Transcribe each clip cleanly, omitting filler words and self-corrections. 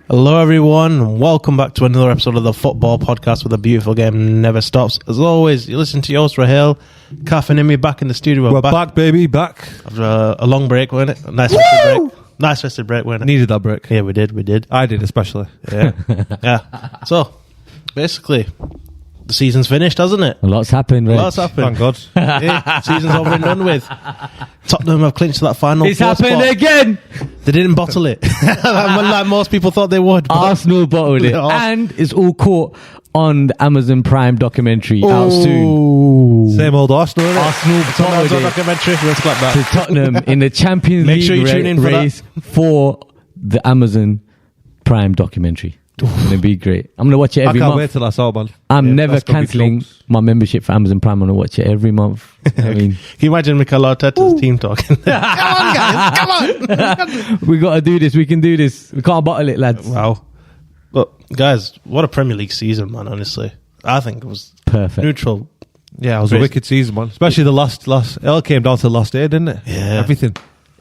Hello everyone, welcome back to another episode of the Football Podcast where the beautiful game never stops. As always, you listen to your host Raheel, Kath and Imi back in the studio. We're back, baby, back. After a long break, wasn't it? Nice festive break. Nice festive break, wasn't it? Needed that break. Yeah, we did. I did, especially. Yeah. Yeah. So, basically, the season's finished, hasn't it? A lot's happened, right? Thank God. Yeah, season's over and done with. Tottenham have clinched that final. It's happened again. They didn't bottle it, like most people thought they would. Arsenal bottled it, and it's all caught on the Amazon Prime documentary out soon. Same old Arsenal, innit? Arsenal bottled it documentary. Let's clap back. to Tottenham in the Champions Make League sure you tune in for that. race for the Amazon Prime documentary. It's going to be great. I'm going to watch it I every can't month. wait till that's out, man. I'm Yeah, never that's gonna be cancelling close. my membership for Amazon Prime. I'm going to watch it every month. I mean, Can you imagine Mikel Arteta's team talking? Come on, guys, come on. we got to do this. We can do this. We can't bottle it, lads. Wow. But, guys, what a Premier League season, man, honestly. I think it was Perfect. neutral. Yeah, it was Crazy. a wicked season, man. Especially the last. It all came down to the last day, didn't it? Yeah. Everything.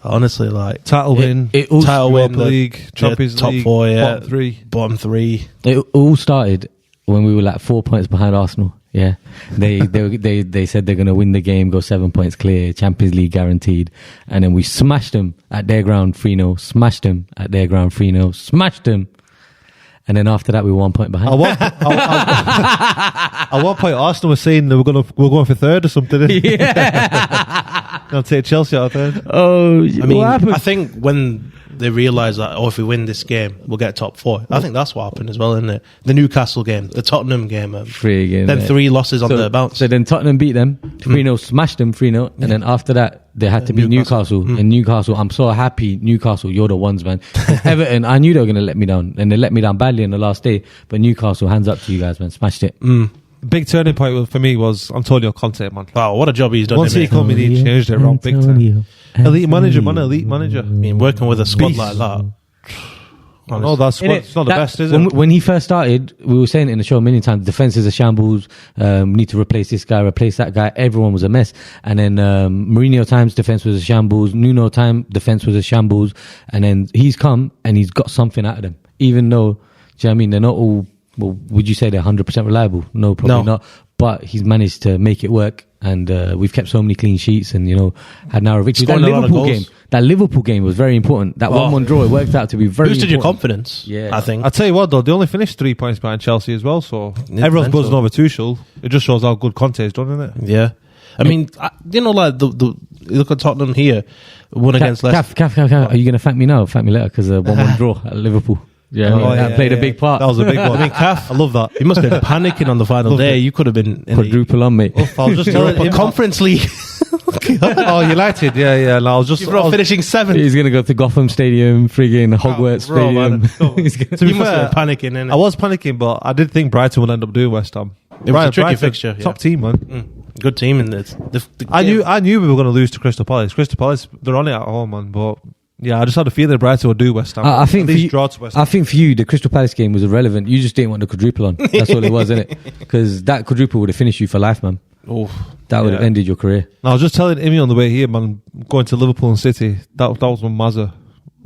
Honestly, like, Title win, It all, title win, Europa League, Champions top League, four, yeah. bottom three. it all started when we were like 4 points behind Arsenal. Yeah, they said they're going to win the game, go 7 points clear, Champions League guaranteed, and then we smashed them at their ground 3-0, smashed them at their ground 3-0, smashed them, and then after that we were 1 point behind. At one point, Arsenal was saying they we're going for third or something. Yeah. Gonna take Chelsea out of third. Oh, I mean, what happened? I think when they realised that, if we win this game, we'll get top four. I think that's what happened as well, isn't it? The Newcastle game, the Tottenham game. Three again. Then 3 losses on the bounce. So then Tottenham beat them 3-0, smashed them 3-0, and then after that they had to beat Newcastle. And Newcastle, I'm so happy, Newcastle, you're the ones, man. Everton, I knew they were going to let me down, and they let me down badly on the last day. But Newcastle, hands up to you guys, man, smashed it. Big turning point for me was Antonio Conte, man. Wow, what a job he's done. Once he come in, he changed it around big time. Elite manager, man, elite manager. I mean, working with a squad like that. I know that squad, it's not the best, is it? When he first started, we were saying it in the show many times, defense is a shambles, need to replace this guy, replace that guy, everyone was a mess. And then Mourinho times, defense was a shambles, Nuno time, defense was a shambles, and then he's come and he's got something out of them. Even though, do you know what I mean, they're not all, well, would you say they're 100% reliable? No, probably not. But he's managed to make it work, and we've kept so many clean sheets, and had now a victory. That Liverpool game was very important. That 1-1 draw, it worked out to be very boosted important. your confidence. Yeah, I think. I'll tell you what, though, they only finished 3 points behind Chelsea as well, so everyone's buzzing over Tuchel. It just shows how good Conte has done, isn't it? Yeah. I mean, like you look at Tottenham here, won against Leicester. Kath, are you going to thank me now? Thank me later, because 1-1 draw at Liverpool. Yeah, that played a big part. That was a big one. I mean, Kath, I love that. You must have been panicking on the final day. You could have been in quadruple on, mate. I was just telling him, Conference League. Oh, United, yeah. No, I was just finishing 7th. He's going to go to Gotham Stadium, friggin' Hogwarts Stadium. You must have been panicking, innit? I was panicking, but I did think Brighton would end up doing West Ham. It was a tricky fixture. Top team, man. Good team in this. I knew we were going to lose to Crystal Palace. Crystal Palace, they're on it at home, man. But yeah, I just had a feeling Brighton would do West Ham. I think draw to West Ham. I think for you, the Crystal Palace game was irrelevant. You just didn't want the quadruple on. That's all it was, innit? Because that quadruple would have finished you for life, man. That would have ended your career. I was just telling Imi on the way here, man, going to Liverpool and City, that was my Mazza.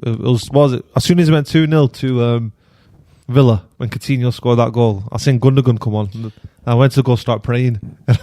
It was as soon as it went 2-0 to Villa, when Coutinho scored that goal, I seen Gundogan come on. I went to go start praying.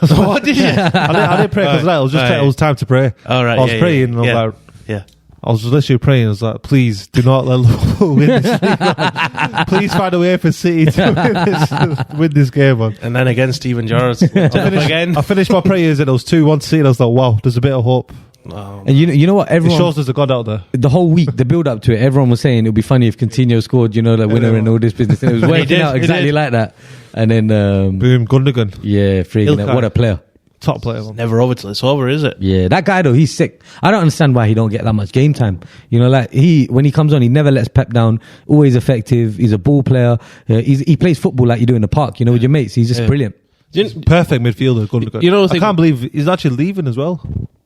What did you? I didn't pray because it was just it was time to pray. All right, I was praying and I was like, I was literally praying. I was like, please do not let Liverpool win this league. Please find a way for City to win this game, man. And then again, Steven Gerrard I finished my prayers and it was 2-1 to City. I was like, wow, there's a bit of hope. And you know what? Everyone, it shows there's a God out there. The whole week, the build up to it, everyone was saying it would be funny if Coutinho scored, the winner and all this business. And it was working out exactly like that. And then boom, Gundogan. Yeah, freaking what a player. Top player, man. Never over till it's over, is it? Yeah, that guy though, he's sick. I don't understand why he don't get that much game time. When he comes on, he never lets Pep down. Always effective. He's a ball player. He plays football like you do in the park, with your mates. He's just brilliant. Perfect midfielder, Gundogan. I can't believe he's actually leaving as well,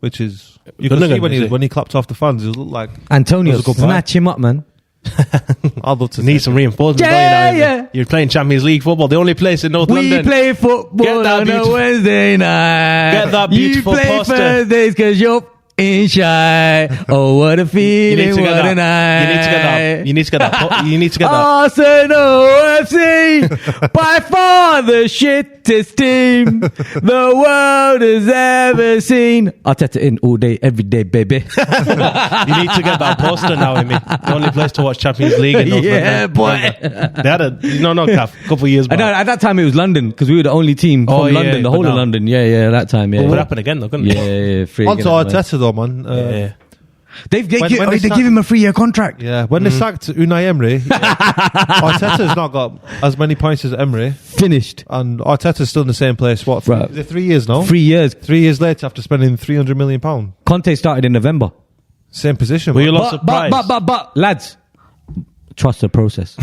which is you can see when he clapped off the fans. It looked like Antonio, snatch him up, man. I'd love to need some reinforcement. Yeah. You're playing Champions League football, the only place in North London. We play football on a Wednesday night. Get that beautiful poster. You play Thursdays because you're ain't shy. Oh, what a feeling, what a night. You need to get that. You need to get that. Arsenal FC, by far the shittest team the world has ever seen. Arteta in all day, every day, baby. You need to get that poster now, Amy. The only place to watch Champions League in North Yeah, London. boy. They had a couple of years I back. know, at that time it was London because we were the only team from London, the but whole of now- London. Yeah, that time. Yeah, But yeah. would happen again though, couldn't Yeah, it? yeah, free On to again, man. Arteta though, man. Yeah. They When they give start- him a 3-year contract. Yeah, when they sacked Unai Emery, Arteta's not got as many points as Emery, Finished. and Arteta's still in the same place. What? Right. Is it 3 years now? 3 years. 3 years later, after spending £300 million, Conte started in November. same position. Were man. you lot surprised? But, lads, trust the process.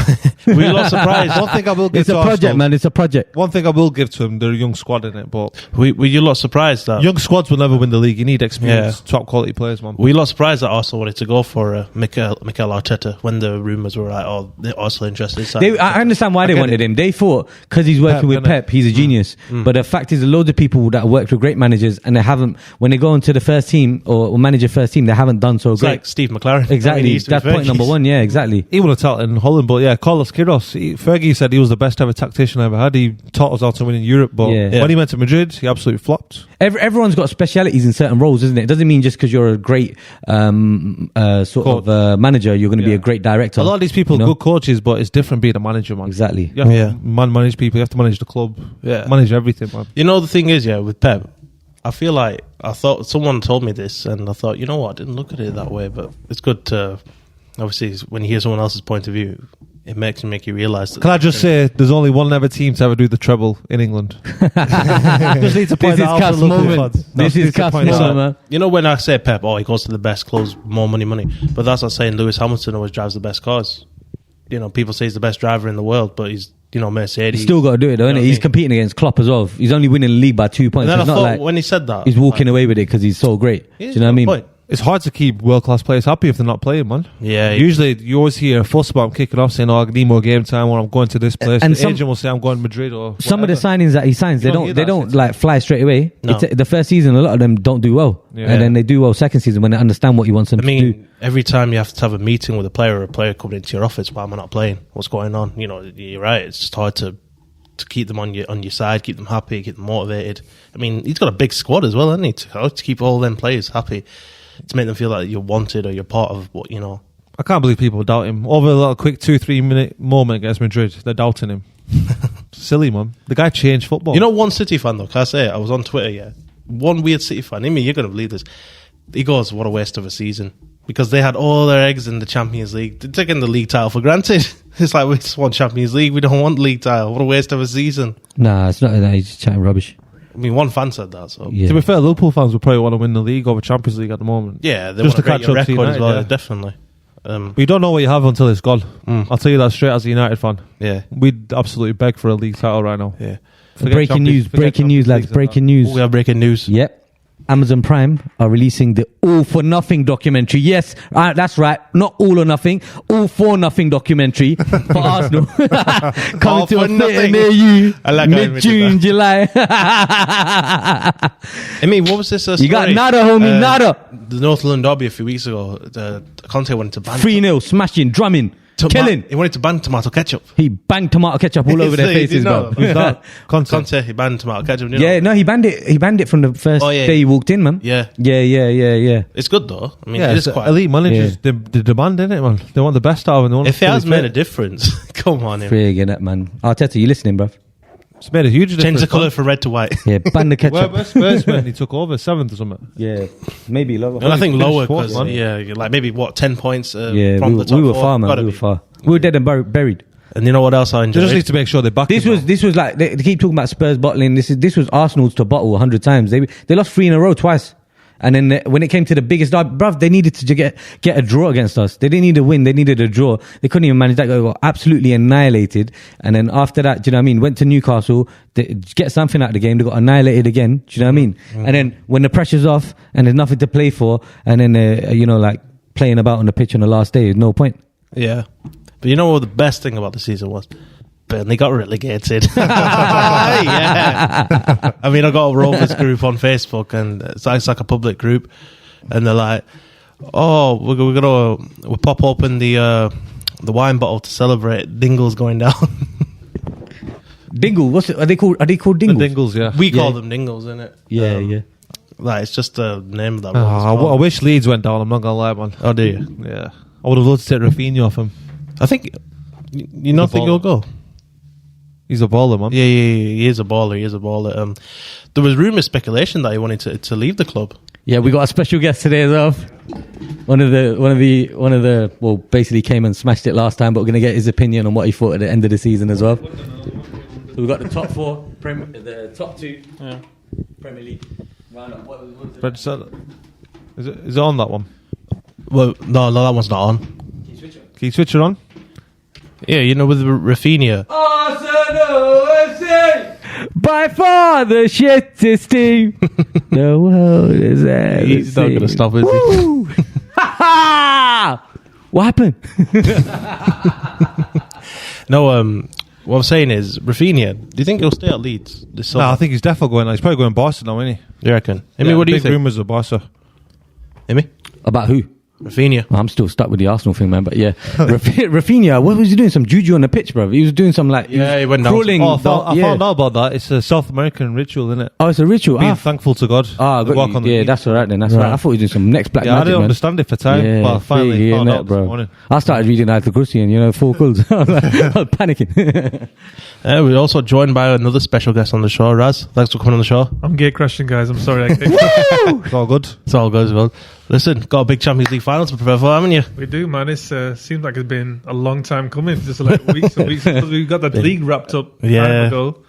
Were you lot surprised? One thing I will give It's a to project, Arsenal, man. It's a project. One thing I will give to him, they're a young squad in it, but Were you lot surprised that? young squads will never win the league. You need experienced, top quality players, man. Were you lot surprised that Arsenal wanted to go for Mikel Arteta when the rumours were like, oh, they're Arsenal interested? I understand why they get wanted it. him. They thought because he's working Pep, with innit? Pep, he's a genius. But the fact is, loads of people that worked with great managers and they haven't, when they go into the first team or manage a first team, they haven't done so It's great. like Steve McLaren. I mean, Exactly. he used to be That's point Fergie's. number one. Yeah, exactly. He would have taught in Holland, but yeah, Carlos Queiroz. Fergie said he was the best ever tactician I ever had. He taught us how to win in Europe, but Yeah. when he went to Madrid, he absolutely flopped. Everyone's got specialities in certain roles, isn't it? It doesn't mean just because you're a great manager, you're going to be a great director. A lot of these people you are know? good coaches, but it's different being a manager, man. Exactly. You have Yeah. to manage people. You have to manage the club. Yeah. Manage everything, man. You know, the thing is, with Pep, I feel like I thought someone told me this, and I thought, you know what, I didn't look at it that way, but it's good to, obviously, when you hear someone else's point of view, it makes you realise that. Can I just say, there's only one ever team to ever do the treble in England. Just need to point This is that out Cap's for local moment. fans. This is Cap's point that moment, out. man. You know, when I say Pep, he goes to the best clubs, more money, but that's not saying Lewis Hamilton always drives the best cars. You know, people say he's the best driver in the world, but he's, Mercedes. He's still got to do it, though, You know innit? what I He's mean? competing against Klopp as well. He's only winning the league by 2 points. And then It's I not thought, like when he said that, he's walking away with it because he's so great. Do you know what I mean? Point. It's hard to keep world-class players happy if they're not playing, man. Yeah. Usually, you always hear a fuss about him kicking off saying, I need more game time, or I'm going to this place. And the some- agent will say, I'm going to Madrid, or Some of the whatever. signings that he signs, You they don't don't hear they that don't since- like fly straight away. No. It's, the first season, a lot of them don't do well, Yeah. and then they do well second season when they understand what he wants them I to do. mean, every time you have to have a meeting with a player or a player coming into your office, why am I not playing? What's going on? You know, you're right. It's just hard to keep them on your side, keep them happy, keep them motivated. I mean, he's got a big squad as well, hasn't he? To keep all them players happy, to make them feel like you're wanted or you're part of what, you know. I can't believe people doubt him. Over a little quick 2-3 minute moment against Madrid, they're doubting him. Silly, man. The guy changed football. You know, one City fan, though, can I say it? I was on Twitter, one weird City fan. I mean, you're going to believe this. He goes, what a waste of a season. Because they had all their eggs in the Champions League. They're taking the league title for granted. It's like, we just want Champions League. We don't want league title. What a waste of a season. Nah, it's not that. He's just chatting rubbish. I mean, one fan said that, so. Yeah. To be fair, Liverpool fans would probably want to win the league over Champions League at the moment. Yeah, they Just want to to catch break up to your record as United, well, yeah. definitely. But you don't know what you have until it's gone. I'll tell you that straight as a United fan. Yeah. We'd absolutely beg for a league title right now. Yeah. Forget Breaking Champions- news, forget breaking news, Champions lads, Leagues and breaking that. news. We have breaking news. Yep. Amazon Prime are releasing the All for Nothing documentary. Yes, that's right. Not All or Nothing. All for Nothing documentary for Arsenal. Coming All to for a theatre nothing. near you. I like how you mid-June, July. I mean, what was this? You got nada, homie, nada. The North London derby a few weeks ago. Conte wanted to ban 3-0, smashing, drumming, killing. He wanted to ban tomato ketchup. He banged tomato ketchup all over their He faces, did bro. know. Who's that? Conte, he banned tomato ketchup. You know? Yeah, no, he banned it. He banned it from the first Oh, yeah. day he walked in, man. Yeah. Yeah. It's good though. I mean, Yeah, it is it's quite. elite managers. Yeah. They demand, innit, man? They want the best out of them. If it has made a difference, come on in. Friggin' it, man. Arteta, you listening, bruv? It's made a huge difference. Change the colour man. from red to white. Yeah, ban the ketchup. Where Spurs when he took over 7th or something. Yeah, maybe lower. And I think finished lower fourth, because man. like maybe 10 points Yeah, from we, the top we were four. far, man. Gotta We were be. far. We were dead and buried. And you know what else I They enjoyed? just need to make sure they back This him, was man. this was like they keep talking about Spurs bottling. This was Arsenal's to bottle 100 times. They lost 3 in a row twice, and then when it came to the biggest derby, bruv, they needed to get a draw against us. They didn't need a win. They needed a draw. They couldn't even manage that. They got absolutely annihilated. And then after that, do you know what I mean? Went to Newcastle, get something out of the game. They got annihilated again. Do you know what I mean? And then when the pressure's off and there's nothing to play for, and then like playing about on the pitch on the last day, there's no point. Yeah. But you know what the best thing about the season was? Burnley got relegated. Yeah. I mean, I got a Rovers group on Facebook, and it's like a public group. and they're like, "Oh, we'll pop open the wine bottle to celebrate Dingle's going down." Dingle, are they called? Are they called Dingles? The Dingles, yeah. We call them Dingles, innit? Yeah. Like, it's just the name of that. I wish Leeds went down. I'm not gonna lie, man. Oh, do you? Yeah, I would have loved to take Rafinha off him. I think you not think he'll go. He's a baller, man. Yeah, he is a baller. He is a baller. There was rumour, speculation that he wanted to leave the club. Yeah, we got a special guest today as well. One of the well, basically came and smashed it last time, but we're gonna get his opinion on what he thought at the end of the season as well. So we've got the top 4, the top 2 Premier League roundup. What was it? Is it on that one? Well, no, that one's not on. Can you switch it on? Yeah, with Rafinha. Arsenal FC, by far the shittest team the world is ever He's not going to stop, is he? What happened? No, what I'm saying is, Rafinha, do you think he'll stay at Leeds this summer? No, I think he's definitely going. He's probably going Barca now, isn't he? You reckon? What do you think? Rumours of Barca. Amy? About who? Rafinha. I'm still stuck with the Arsenal thing, man. But yeah, Rafinha, what was he doing? Some juju on the pitch, bro. He was doing some he went down. crawling. I found out about that. It's a South American ritual, isn't it? Oh, it's a ritual. Being thankful to God. Got you. That's all right then. That's right. I thought he was doing some next black magic, I didn't man. understand it for time, but I finally found out this morning. I started reading Ayatul Kursi and 4 calls. I was panicking. We're also joined by another special guest on the show, Raz. Thanks for coming on the show. I'm gate crashing, guys. I'm sorry. It's all good. It's all good as well. Listen, got a big Champions League final to prepare for, haven't you? We do, man. It seems like it's been a long time coming. Just like weeks and weeks. Because we got that league wrapped up time ago.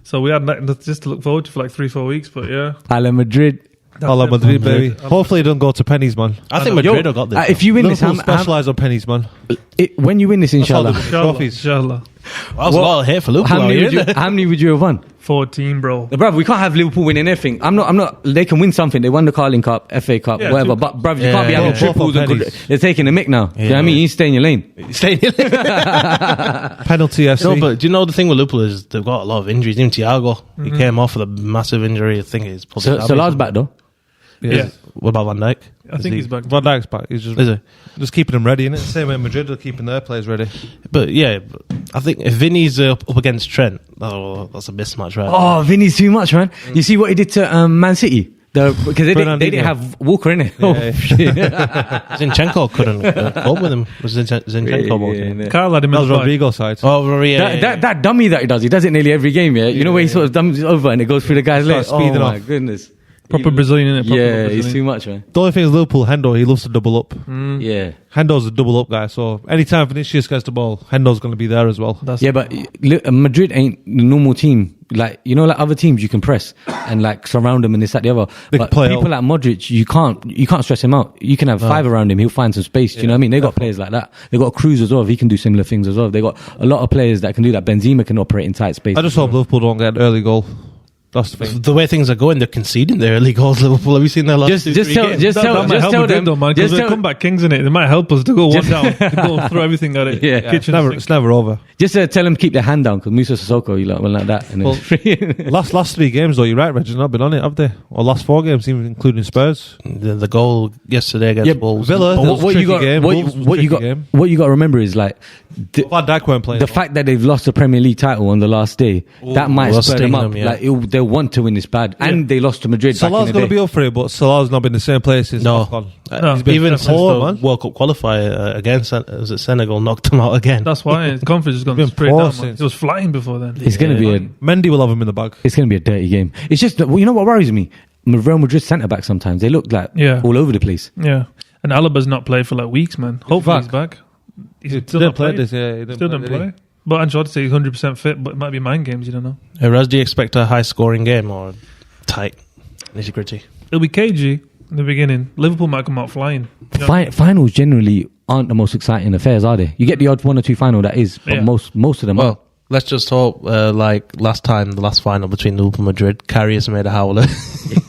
So we had nothing just to look forward to for like 3-4 weeks. But yeah. Ala Madrid. Hala Madrid, baby. Hopefully, it don't go to pennies, man. I think Madrid have got this. If you win this, specialise on pennies, man. When you win this, inshallah. Inshallah. Well, that was a lot of hate for Liverpool. How many would you have won? 14, bro. Bruv, we can't have Liverpool winning everything. I'm not. They can win something. They won the Carling Cup, FA Cup, whatever. But bruv, you can't be having triples. They're taking a mick now. Do you know what I mean? You stay in your lane. Penalty FC. No, but do you know the thing with Liverpool is they've got a lot of injuries. Even Thiago, he came off with a massive injury. I think he's pulled his So Lars back though. Yeah. What about Van Dijk? I think he's back. Van Dijk's back. He's just keeping them ready, innit? Same way Madrid are keeping their players ready. But yeah, I think if Vinny's up against Trent, that's a mismatch, right? Oh, Vinny's too much, man. You see what he did to Man City? Because they didn't have Walker in it. Zinchenko couldn't cope with him. Was Zinchenko? Carl had him in the Rodrigo's side. Oh, yeah. That dummy that he does it nearly every game, yeah? You know where he sort of dummies over and it goes through the guy's leg? Oh, my goodness. Proper Brazilian, innit? Yeah, he's too much, man. The only thing is Liverpool, Hendo, he loves to double up. Yeah. Hendo's a double up guy, so anytime Vinicius gets the ball, Hendo's going to be there as well. But Madrid ain't the normal team. Like, like other teams you can press and like surround them and this, that, the other. But people like Modric, you can't stress him out. You can have 5 around him, he'll find some space. Do you know what I mean? They got players like that. They got Cruz as well, he can do similar things as well. They got a lot of players that can do that. Benzema can operate in tight space. I just hope Liverpool don't get an early goal. That's the thing. The way things are going, they're conceding their early goals. Liverpool, have you seen their last that might help them, because they're comeback kings in it. They might help us to go 1 down, to go throw everything at it. Yeah. It's never over. Just tell them to keep their hand down, because Musa Sissoko, like that. And last 3 games, though, you're right, Reg, not been on it, have they? Or last 4 games, even including Spurs. The goal yesterday against Wolves. Villa, what you got to remember is like Van Dijk weren't playing. The fact that they've lost the Premier League title on the last day, that might spur them up. Like they want to win this bad, and they lost to Madrid. Salah's going to be up for it, but Salah's not been the same place since. He's been even since the World Cup qualifier against Senegal knocked him out again. That's why his confidence is going to straight down. Man. He was flying before then. It's going to be Mendy will have him in the bag. It's going to be a dirty game. It's just you know what worries me. Real Madrid centre back sometimes they look like all over the place. Yeah, and Alaba's not played for like weeks, man. Hopefully he's back. He still didn't play this. Yeah, he still didn't play. But Ancelotti says he's 100% fit, but it might be mind games. You don't know. Hey, Raz, do you expect a high scoring game or tight, nitty gritty? It'll be cagey in the beginning. Liverpool might come out flying. Finals generally aren't the most exciting affairs, are they? You get the odd 1 or 2 final that is, but most of them are. Let's just hope, like last time, the last final between Liverpool and Madrid, Karius made a howler.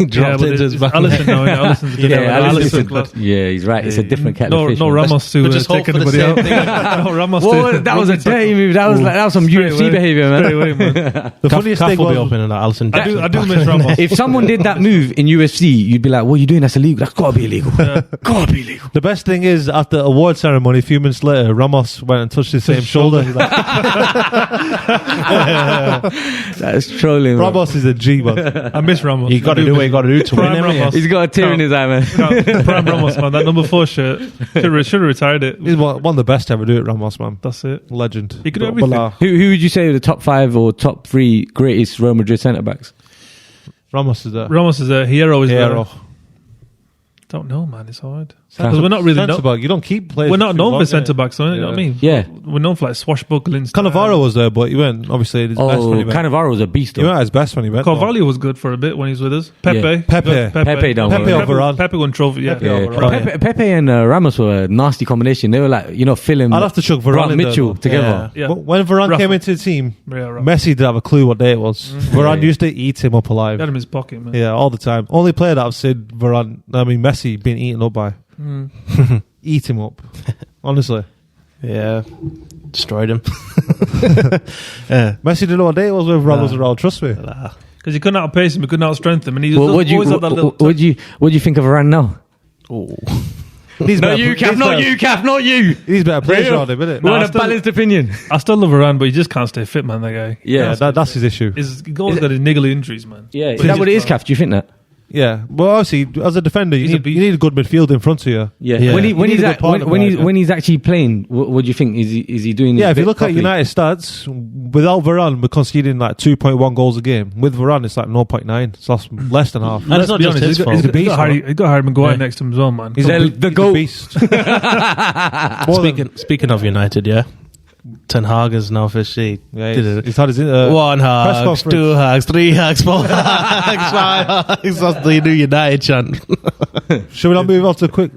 Dropped into his back. Alisson's different. Yeah, he's right. It's a different kettle of fish. No Ramos to just take hope for the anybody same out. thing. No Ramos Well, that was a dirty move. That was some UFC behaviour, man. Straight away, man. The funniest Calf thing will be was, open in that Alisson. I do miss Ramos. If someone did that move in UFC, you'd be like, "What are you doing? That's illegal. That's gotta be illegal. Gotta be illegal." the best thing is, after the award ceremony, a few minutes later, Ramos went and touched his same shoulder. He's like, That's trolling. Bro. Ramos is a G, man. I miss Ramos. You got to do what you got to do to win. Prime Ramos. He's got a tear in his eye, man. Prime Ramos, man. That number 4 shirt. Should have retired it. He's one of the best to ever do it, Ramos, man. That's it. Legend. He could do everything. Who would you say are the top 5 or top 3 greatest Real Madrid centre backs? Ramos is there. Ramos is a hero. Hero. Don't know, man. It's hard. Because we're not really centre back. You don't keep players. We're not known for long, centre backs, so you know what I mean? Yeah. We're known for like swashbuckling. Cannavaro was there, but he went obviously at his best when he went. Cannavaro was a beast, He though. went at his best when he went. Carvalho was good for a bit when he was with us. Pepe. Yeah. Pepe done well. Pepe over Varane. Pepe won trophy, yeah. Pepe and Ramos were a nasty combination. They were like, filling I'd have to chuck Varane in there, Mitchell though. together. Yeah. When Varane Rough. came into the team, Rough. Messi didn't have a clue what day it was. Varane used to eat him up alive. He had him in his pocket, man. Yeah, all the time. Only player that I've seen Messi being eaten up by. Eat him up. Honestly. Yeah. Destroyed him. Messi didn't know what day it was when Varane was around, trust me. Because he couldn't outpace him, he couldn't outstrength him. And he Well, was always at that little... what do you think of Varane now? Oh. Not you, Kath, not you. He's better players around him, isn't We it? want a balanced opinion. I still love Varane, but he just can't stay fit, man, that guy. Yeah. That's his issue. He's always got his niggly injuries, man. Yeah, is But that he what it is, just Kath? Do you think that? Yeah. Well, obviously, as a defender, He's you a beast. need a good midfield in front of you. Yeah. When You need a good partner behind him. when he's actually playing, what do you think? Is he doing? Yeah, his if you bit look properly? at United stats, without Varane, we're conceding like 2.1 goals a game. With Varane, it's like 0.9. So that's less than half. And it's not be just honest, his he's got- fault. he's got He's a beast, Harry, got Harry Maguire next to him as well, man. He's The a goat. beast. Speaking of United, yeah. Ten Hag is now officially. Yeah, did it. he's had his One press Hag, conference. 2 Hags, 3 Hags, 4 Hags, 5 Hags. That's the new United chant. Should we not move on to a quick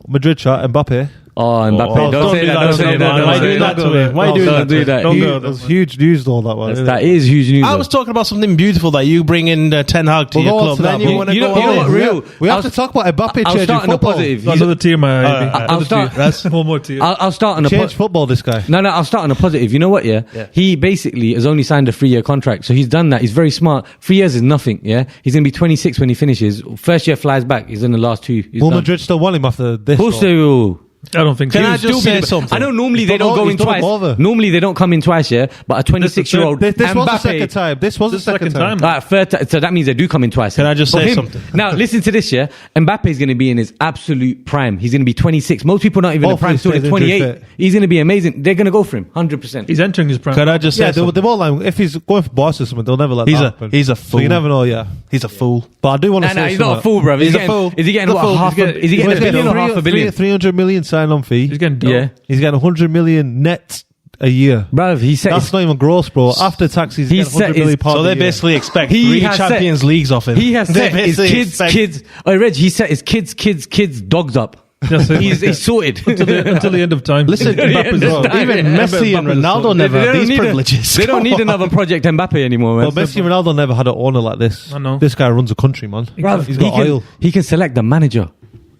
Madrid chat? Mbappe. Oh, Mbappe! Oh, don't say that! Don't say that! Why are you doing that to him? Why are you doing Don't that? do that. Don't You- go. That's huge news, though, that one. That is huge news. I though. was talking about something beautiful that you bring in Ten Hag to We'll your go on club. to Then that, you but want to you go know all what, in. real? We I have was- to talk about Mbappe I was changing starting a football. positive. Got another tier, man. I'll start. One more tier. I'll start on a Change football, this guy. No, I'll start on a positive. You know what? Yeah, he basically has only signed a 3-year contract, so he's done that. He's very smart. 3 years is nothing. Yeah, he's gonna be 26 when he finishes. First year flies back. He's in the last 2. He's Will done. Madrid still want him after this? Of course though? they will. I don't think Can so. I He'll just still be say the- something? I know normally He's they done don't go all- in he's done twice. over. Normally they don't come in twice, yeah. But a 26-year-old This was the Mbappe- second time. This was the second time. Third so that means they do come in twice. Can I just For say him- something? Now, listen to this, yeah. Mbappe is going to be in his absolute prime. He's going to be 26. Most people are not even in Hopefully prime till stays they're injury 28. fit. He's going to be amazing. They're going to go for him, 100%. He's entering his prime. Can I just say Yeah, they something? won't like, if he's going for Barca or something, they'll never let He's that a- happen. he's a So you fool. never know, yeah. He's a fool. But I do want to No, say he's not a something. fool, bro. He's a fool. Is he getting He's a what, fool. half He's a, is he getting He's a getting billion or half a billion? 300 million sign-on fee. He's getting Yeah. done. He's getting 100 million net a year. Bro, he said That's not even gross, bro. After taxes, He he's getting set 100 million his- pounds So a they year. basically expect He 3 has set- Champions Leagues off him. he has They set his basically kids. expect- Oh, Reg, he set his kids dogs up. That's it. He's sorted. until the end of time. Listen, Until the end Mbappe's of well, time. even Messi and Ronaldo never have these privileges. They don't need another Project Mbappe anymore, man. Well, Messi and Ronaldo never had an owner like this. I know. This guy runs a country, man. Bruv, He's got oil. he can select the manager.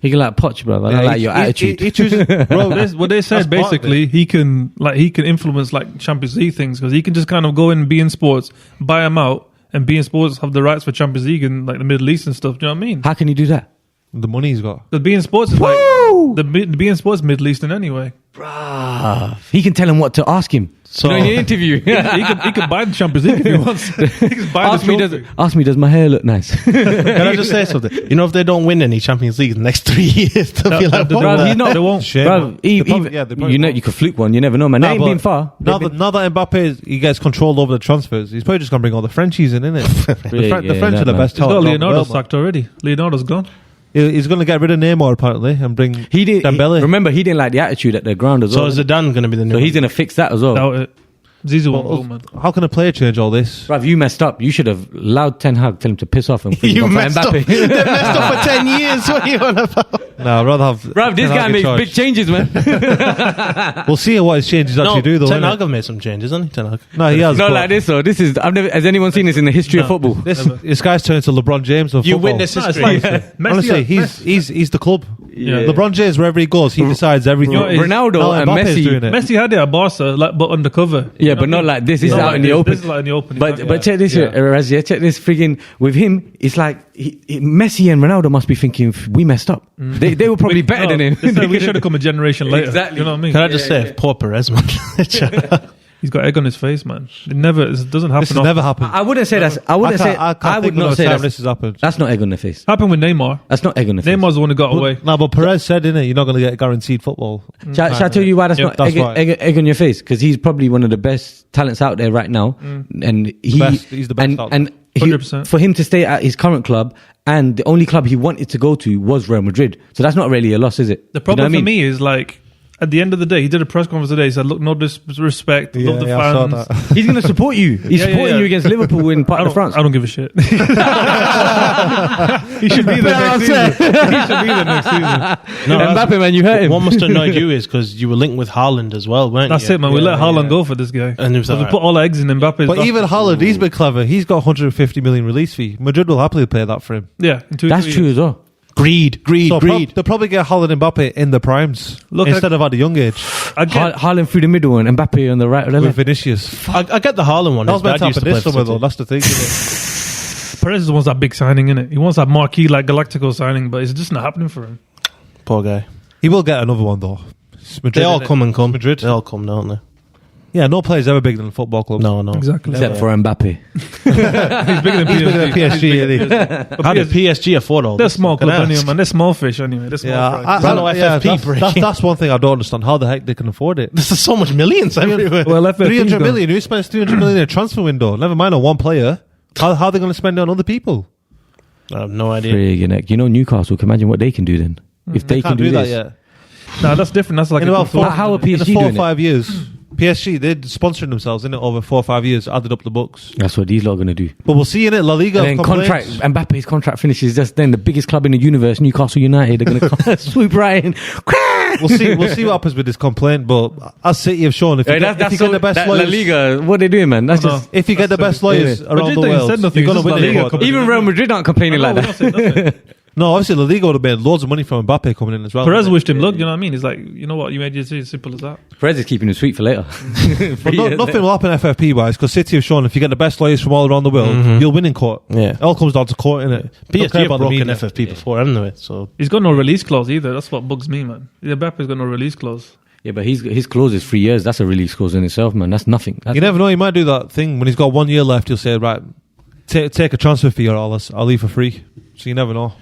He can like Poch, bro. I don't like your attitude. He chooses, bro. What they said That's part of basically, he can influence like Champions League things because he can just kind of go in and be in sports, buy them out, and be in sports have the rights for Champions League and like the Middle East and stuff. Do you know what I mean? How can you do that? The money he's got. The being sports is like the being sports Middle Eastern anyway. Bruh. He can tell him what to ask him. So- in the interview. He could buy the Champions League if he wants. He can buy ask, the me, trophy. ask me, does my hair look nice? Can I just say something? You know, if they don't win any Champions League in the next 3 years, they'll be like, they what? Bruv, won't. he's not. They won't. Shame, Bruv, man. They probably- yeah, they probably you know, won't. you could fluke one. You never know, man. They Nah, ain't but been far. Now that Mbappe he gets control over the transfers, he's probably just going to bring all the Frenchies in, innit? the French yeah, are that the man. best He's got talent. Leonardo sacked already. Leonardo's gone. He's going to get rid of Neymar apparently and bring He did. Dembele. Remember, he didn't like the attitude at the ground as So well. is Zidane going to be the new So he's one? going to fix that as well. Doubt it. Zizou won't go, man. How can a player change all this? Bruv, you messed up. You should have allowed Ten Hag tell him to piss off and You messed up. Mbappe. They messed up for 10 years. What are you on about? Nah, I'd rather have. Bruv, this Ten guy Hag in makes charge. big changes, man. We'll see what his changes actually do, though. Ten innit? Hag have made some changes, hasn't he? Ten Hag. No, he has. Not but like this, though. This is, has anyone seen this in the history of football? This guy's turned to LeBron James of You football. witness No, it's history. like Messi, Honestly, he's the club. Yeah. LeBron James, wherever he goes, he decides everything. You know, it's- Ronaldo Now and Mbappe's Messi. doing it. Messi had it at Barca, like, but undercover. Yeah, but not like this. This is out in the open. This is like in the open. But check this, Razia. Check this. Freaking with him, it's like Messi and Ronaldo must be thinking we messed up. They were probably better than him. They said we should have come a generation later. Exactly. You know what I mean? Can I just say, poor Perez, man. He's got egg on his face, man. It doesn't happen. This has never happened. I wouldn't say that's. I wouldn't say. I would not say this that's. has happened. That's not egg on the face. Happened with Neymar. That's not egg on the face. Neymar's the one who got away. No, but Perez said, innit, you're not going to get guaranteed football. Shall I tell you why that's Yeah, not that's right. egg on your face? Because he's probably one of the best talents out there right now, and He's the best out there. and 100%. for him to stay at his current club, and the only club he wanted to go to was Real Madrid. So that's not really a loss, is it? The problem You know for what I mean? me is like at the end of the day, he did a press conference today. He said, "Look, no disrespect, love the I saw fans." that. He's going to support you. He's Yeah, supporting yeah. you against Liverpool in Parc de France. I don't give a shit. He should be there next season. He should be there next season. No, Mbappe, man, you hurt him. What must have annoyed you is because you were linked with Haaland as well, weren't That's you? it, man. We let Haaland go for this guy. And it was So we like, put all our eggs in Mbappe's But basket. even Haaland, he's been clever. He's got 150 million release fee. Madrid will happily pay that for him. Yeah, in 2 That's 3 true years. as well. greed. So Greed. they'll probably get Haaland and Mbappe in the primes Look, instead of at a young age Again, Haaland through the middle and Mbappe on the right. Or the with left. Vinicius. I get the Haaland one. That His was meant dad to used happen play this for summer, City. though. That's the thing, isn't Perez wants that big signing, innit? He wants that marquee, like Galactico signing, but it's just not happening for him. Poor guy. it? He will get another one, though. It's Madrid, They all innit? come and come. Madrid. They all come, don't they? Yeah, no player's ever bigger than a football club. No. Exactly. Except for Mbappe. He's bigger than He's bigger than PSG. PSG, isn't he? How did PSG afford all They're a this? small Can club I anyway, ask? man. They're small fish anyway. They're small Yeah, fry. Brano FFP breaking. that's one thing I don't understand. How the heck they can afford it? There's so much millions everywhere. Well, FFP's 300 gone. million. Who spends 300 million in a transfer window? Never mind on one player. How are they going to spend it on other people? I have no idea. Friggin' heck. You know Newcastle. Can imagine what they can do then. If they can Can't do that this. yet. Nah, that's different. That's like In a about good four, thought. How are in the PSG 4 or doing it? 5 years, PSG, they're sponsoring themselves in it over 4 or 5 years, added up the books. That's what these lot are going to do. But we'll see in it. La Liga And then contract, Mbappe's contract finishes just then. The biggest club in the universe, Newcastle United, they're going to swoop right in. We'll see what happens with this complaint. But as City have shown, if you get the best La lawyers, Liga, what are they doing, man? That's just. if you get the best lawyers around Madrid the don't world, said nothing, you're going it's to just win La it. Liga But- coming Even Real Madrid aren't complaining like that. No, obviously La Liga would have made loads of money from Mbappe coming in as well. Perez wished him luck, you know what I mean? He's like, you know what, you made your decision, simple as that. Perez is keeping him sweet for later. But nothing will happen FFP wise because City have shown if you get the best lawyers from all around the world, you'll win in court. Yeah. It all comes down to court, innit? Don't care PSG about the broken media. FFP before, haven't they? So He's got no release clause either. That's what bugs me, man. Mbappe's got no release clause. Yeah, but his clause is 3 years. That's a release clause in itself, man. That's nothing. That's You never know. He might do that thing when he's got 1 year left. He'll say, "Right, take a transfer fee or I'll leave for free." So you never know.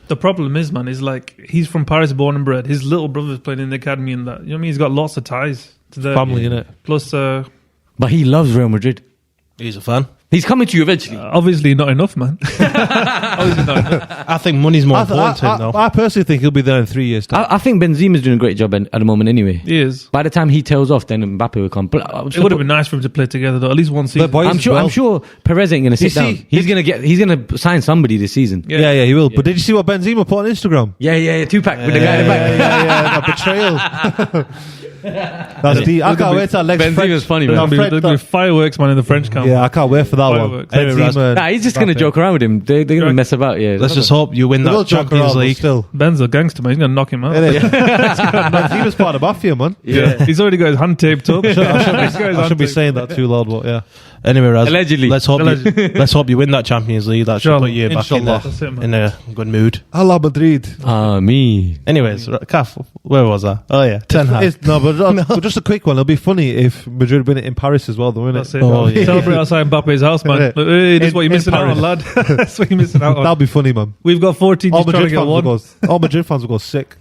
The problem is, man, is like he's from Paris, born and bred. His little brother's playing in the academy and that. You know what I mean? He's got lots of ties to the Family, innit? Plus, But he loves Real Madrid. he's a fan. He's coming to you eventually. obviously not enough, man. Obviously not enough. I think money's more important to him, though. I personally think he'll be there in 3 years' time. I think Benzema's doing a great job at the moment anyway. He is. By the time he tails off, then Mbappe will come. But It would have been nice for him to play together, though. At least one season. boys I'm as sure. well. I'm sure Perez ain't going to sit see, down. He's going to sign somebody this season. Yeah, he will. But did you see what Benzema put on Instagram? Yeah. 2-pack with the guy in the back. That betrayal. That's deep. I can't wait till next Benzema's French. funny, No, man. There'll be Fred- fireworks, man, in the French camp. Yeah, I can't wait for that one. Fireworks. Anyway, Benzema. Nah, he's just going to Mbappe. joke around with him. They're going to Right. mess about. Yeah. Let's just hope you win They will that joke Champions around, but League. still. Ben's a gangster, man. He's going to knock him out. Benzema's part of the mafia, man. Yeah. He's already got his hand taped up. I shouldn't be saying that too loud, but yeah. Anyway, Raz, Allegedly. let's hope you win that Champions League. That should Inshallah. put you back Inshallah. That's it, man. in a good mood. Hala Madrid. Me. Anyways, Kaf, where was I? Oh yeah, Ten Hag. But just a quick one. It'll be funny if Madrid win it in Paris as well, though, That's innit? it. Oh, yeah. Celebrate outside Mbappe's house, man. Yeah. Look, hey, this is In- what you're in missing out on, lad. Paris. That's what you're missing out That'll on. be funny, man. We've got 14 All just trying to Madrid, get one. all Madrid fans will go sick.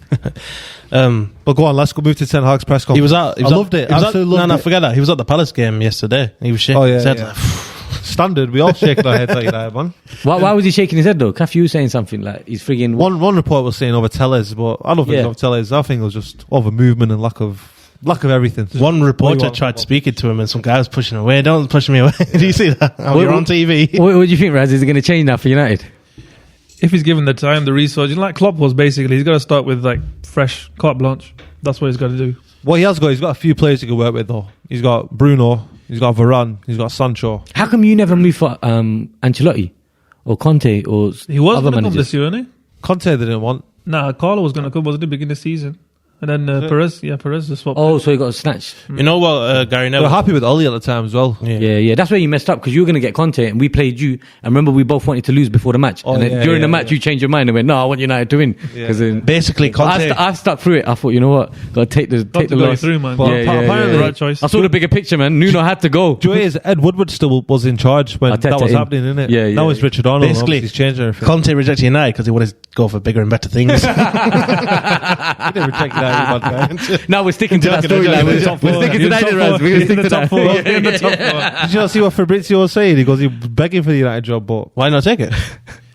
But go on, let's go move to Ten Hag's press conference. He was at. I loved it. Absolutely loved it. forget that. He was at the Palace game yesterday. He was shaking Oh, yeah, his head yeah. like, Standard. We all shaking our heads like that, man. Why was he shaking his head though? Kaf, you were saying something like he's frigging. One report was saying over Tellez, but I don't think Yeah. it's over Tellez. I think it was just over movement and lack of Lack of everything. One reporter tried speaking to him, and some guy was pushing him away. Don't push me away. Do you see that? You're on TV. What do you think, Raz? Is it going to change now for United? If he's given the time, the resource, like Klopp was basically, he's got to start with like fresh carte blanche. That's what he's got to do. Well, he's got a few players he can work with though. He's got Bruno, he's got Varane, he's got Sancho. How come you never moved for Ancelotti or Conte or He was other going to come managers? this year, wasn't he? Conte they didn't want. Nah, Carlo was going to come, wasn't he, beginning of the season? And then Perez just swapped. Oh, so he got snatched. You know what, Gary They Neville? were happy with Oli at the time as well. Yeah. That's where you messed up because you were going to get Conte and we played you. And remember, we both wanted to lose before the match. And then during the match, you changed your mind and went, "No, I want United to win." Because Basically, Conte. I stuck through it. I thought, you know what, got to take the loss. Through, man. Well, apparently, right choice. I saw the bigger picture, man. Nuno had to go. Joy is Ed Woodward still was in charge when that was happening, isn't it? Yeah. Now it's Richard Arnold. Basically, He's changed everything. Conte rejected United because he wanted to go for bigger and better things. He didn't reject United, man. Now we're sticking to that storyline. We're sticking to that, Raz. We're sticking to that. Did you not see what Fabrizio was saying? He goes, he was begging for the United job, but Why not take it?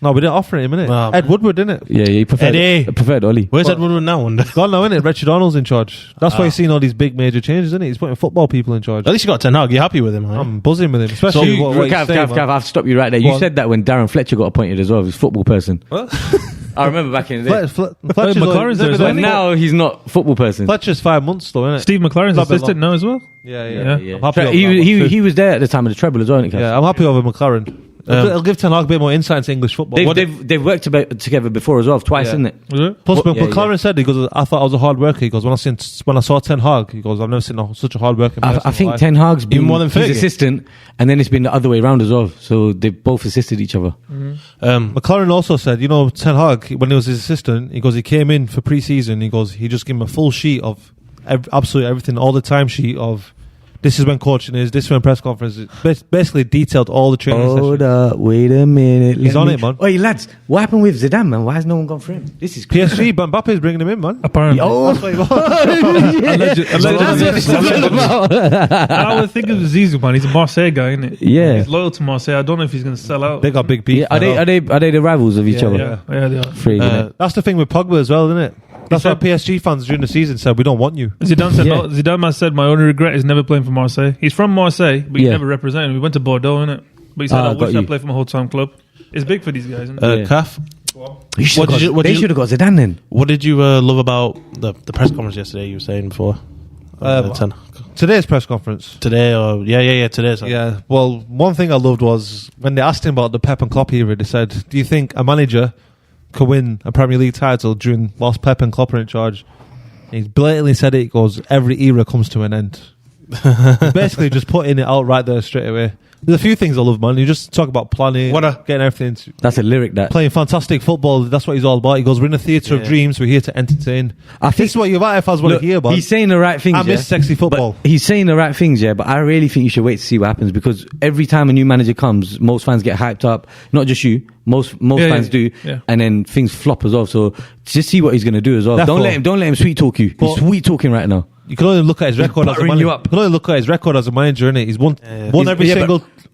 no, we didn't offer him, innit? Wow. Ed Woodward, didn't it? Yeah, he preferred Oli. Where's Ed Woodward now? At Gone now, innit? Richard Arnold's in charge. That's why you've seen all these big major changes, isn't it? He's putting football people in charge. least you got Ten Hag. You're happy with him, huh? I'm buzzing with him, especially what he's saying, Gav, I have to stop you right there. Go You on. said that when Darren Fletcher got appointed as well. He's a football person. What? I remember back in the day. Fletcher's McLaren's there as well. But now he's not a football person. Fletcher's 5 months though, innit? Steve McLaren's Not been assistant long. now as well. Yeah. Yeah. I'm happy over He was there at the time of the treble as well, isn't he, Gav? Yeah, I'm happy over McLaren. It'll give Ten Hag a bit more insight into English football. They've worked together before as well, twice, Yeah. isn't it? Was it? Plus, Yeah, McLaren said, he goes, I thought I was a hard worker. He goes, when I saw Ten Hag, he goes, I've never seen such a hard worker. I think Ten Hag's been Even more than his Fergie. assistant, and then it's been the other way around as well. So they both assisted each other. McLaren also said, Ten Hag, when he was his assistant, he goes, he came in for pre-season, he goes, he just gave him a full sheet of absolutely everything, all the time sheet of this is when coaching is, this is when press conference is. Basically detailed all the training Hold sessions. up, wait a minute. He's on it, man. Wait, lads, what happened with Zidane, man? Why has no one gone for him? This is crazy. PSG, but Mbappe's bringing him in, man. Apparently. Oh, That's what he wants. that's what it's all about. I would think of Zizou, man. He's a Marseille guy, isn't it? Yeah. He's loyal to Marseille. I don't know if he's going to sell out. They got big beef. Yeah, are they the rivals of each other? Yeah, they are. Freaking it. That's the thing with Pogba as well, isn't it? That's why PSG fans during the season said, we don't want you. Zidane said, Yeah. Zidane said, my only regret is never playing for Marseille. He's from Marseille, but he Yeah. never represented. We went to Bordeaux, innit? But he said, I got wish I you. played for my whole time club. It's big for these guys, isn't it? Yeah. Calf. They should What did you- have got Zidane then. What did you love about the press conference yesterday? You were saying before. Today's press conference. Today or today. Sorry. Yeah, well, one thing I loved was when they asked him about the Pep and Klopp era, they said, do you think a manager could win a Premier League title whilst Pep and Klopp are in charge? And he's blatantly said it, he goes, every era comes to an end. He's basically just putting it out right there straight away. There's a few things I love, man. You just talk about planning, getting everything. That's a lyric that. Playing fantastic football, that's what he's all about. He goes, we're in a theatre of dreams, we're here to entertain. I think This is what United fans want Look, to hear, man. he's saying the right things. I miss sexy football. But he's saying the right things, yeah. But I really think you should wait to see what happens because every time a new manager comes, most fans get hyped up. Not just you. Most fans do, and then things flop as well. So just see what he's going to do as well. Therefore, Don't let him sweet talk you. He's sweet talking right now. You can only look at his record as a buttering manager. you up. You can only look at his record as a manager, innit? He's won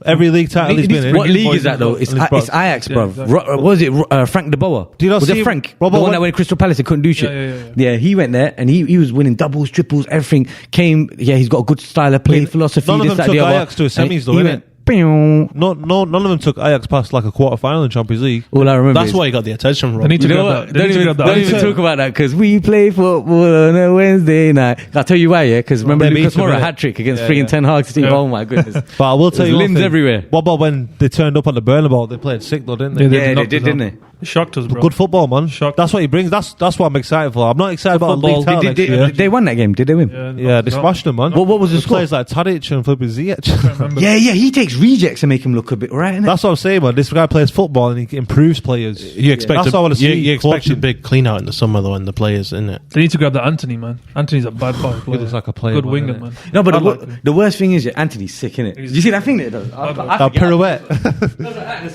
every league title he's been in. What league is that though? It's Ajax, bro. exactly. What was it? Frank de Boer. Do you not was see it Frank? Robbo The one that went to Crystal Palace and couldn't do shit. Yeah. He went there and he was winning doubles, triples, everything. He's got a good style of play, philosophy. None of this, them that, took the other. Ajax to a And semis though, he innit? went, "Pew." No, none of them took Ajax past like a quarter final in Champions League. All I remember That's is, why he got the attention from. They need to you know grab what? that. They need to grab that. Don't even talk about that because we play football on a Wednesday night. I'll tell you why, yeah? Because remember they Lucas beat him, Moura innit? hat trick against Yeah, freaking yeah. Ten Hag's team. Yeah. Oh my goodness. But I will tell There's you one limbs thing. everywhere. What about when they turned up on the Bernabeu? They played sick though, didn't they? Yeah, Yeah, they knocked did, us didn't out. they? It shocked us, bro. Good football, man. Shocked. That's what he brings. That's what I'm excited for. I'm not excited about a league title next year. They won that game. Did they win? Yeah, they smashed them, man. What was the With score? players like Tadic and flipping Ziyech. Yeah, he takes rejects and make him look a bit right, innit? That's what I'm saying, man. This guy plays football and he improves players. You expect That's what I want to see. You expect a coaching. big clean out in the summer though, in the players, isn't it? They need to grab that Anthony, man. Anthony's a bad player. He looks like a player, Good man, winger, innit? man. No, but I like him. the worst thing is, Anthony's sick, innit? Did you see that thing that he does? That pirouette.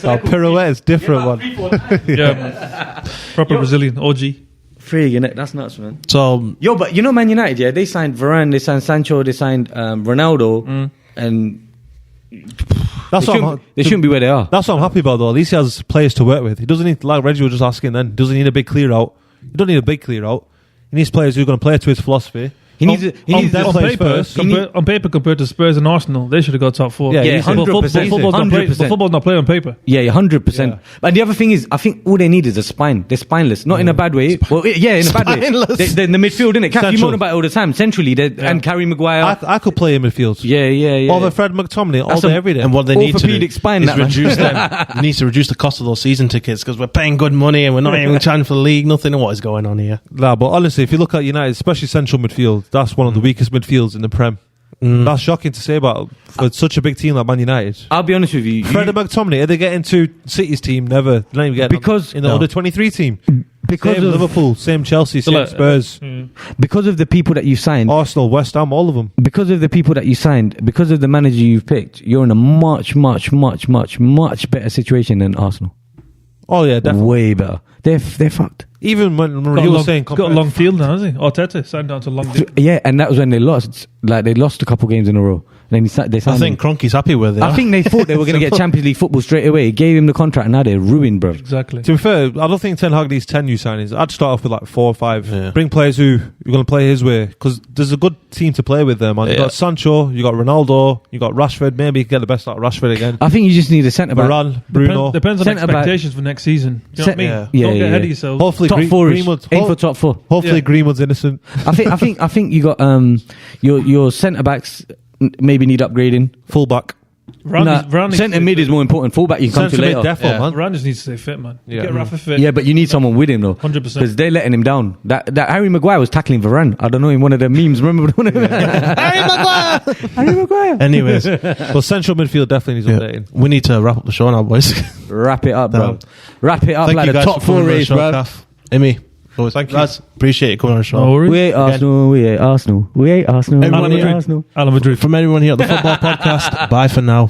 That pirouette is different, man. Yeah, man. Proper Brazilian OG. Frig, innit? That's nuts, man. So Yo, but you know Man United, yeah? They signed Varane, they signed Sancho, they signed Ronaldo, and That's they shouldn't be where they are. That's what I'm happy about, though. At least he has players to work with. He doesn't need, like Reggie was just asking then, doesn't need a big clear out. You don't need a big clear out. He needs players who are going to play to his philosophy. He needs Depth on plays paper, first. on paper, compared to Spurs and Arsenal, they should have got top 4. Yeah, Yeah, easily. 100%. Football's not played on paper. Yeah, 100%. Yeah. But the other thing is, I think all they need is a spine. They're spineless, not in a bad way. Well, yeah, in a bad way. Spineless. They're in the midfield, innit? Cap, you Central. moan about it all the time. Centrally, and Harry Maguire. I could play in midfield. Yeah. Over Fred McTominay all That's day, a- every day. And what they need to do Orthopedic spine, is that man. reduce them. We need to reduce the cost of those season tickets because we're paying good money and we're not even trying for the league. Nothing. What is going on here? Nah, but honestly, if you look at United, especially central midfield, that's one of the weakest midfields in the Prem. That's shocking to say about for such a big team like Man United. I'll be honest with you. Fred and McTominay, are they getting to City's team? Never. They don't even get Because- in the No. under 23 team. Because Same of Liverpool, same Chelsea, same like- Spurs, because of the people that you signed, Arsenal, West Ham, all of them. because of the people that you signed, because of the manager you've picked, you're in a much better situation than Arsenal. Oh yeah, definitely. Way better. They're fucked. Even when you were saying got a long field now, hasn't he? Arteta signed down to a long deal. Yeah, and that was when they lost. Like they lost a couple games in a row. And then they I signed think him. Kroenke's happy with it. I think they thought they were going to get Champions League football straight away. Gave him the contract, and now they're ruined, bro. Exactly. To be fair, I don't think Ten Hag needs 10 new signings. I'd start off with like 4 or 5. Yeah. Bring players who you're going to play his way because there's a good team to play with there, man. You Yeah. got Sancho, you got Ronaldo, you got Rashford. Maybe you can get the best out of Rashford again. I think you just need a centre back. Varane, Bruno. Depends on Centre back. expectations for next season. You know what I mean? Yeah. Yeah, Don't get yeah, ahead yeah. of yourselves. Hopefully, Top 4 Greenwood. aim for top 4. Hopefully, Yeah. Greenwood's innocent. I think you got your centre backs maybe need upgrading. Fullback. Centre mid is more important. Fullback you can come to Centre mid, later. defo, man. Varane just needs to stay fit, man. Yeah. Get Rafa fit. Yeah, but you need someone with him though, 100%. because they're letting him down. That Harry Maguire was tackling Varane. I don't know in one of the memes. Remember one of them? Harry Maguire. Anyways, But central midfield definitely needs updating. we need to wrap up the show now, boys. Wrap it up, bro. Damn. Wrap it up Thank like you the guys top for 4 coming on the race, show, bro. Kath. Amy, boys, Thank you. lads, appreciate you coming on the show. No worries. We ain't Arsenal. We ain't Arsenal. We ain't Arsenal. Everyone We ain't here- Arsenal. Alan Madrid. From everyone here at the Football Podcast, bye for now.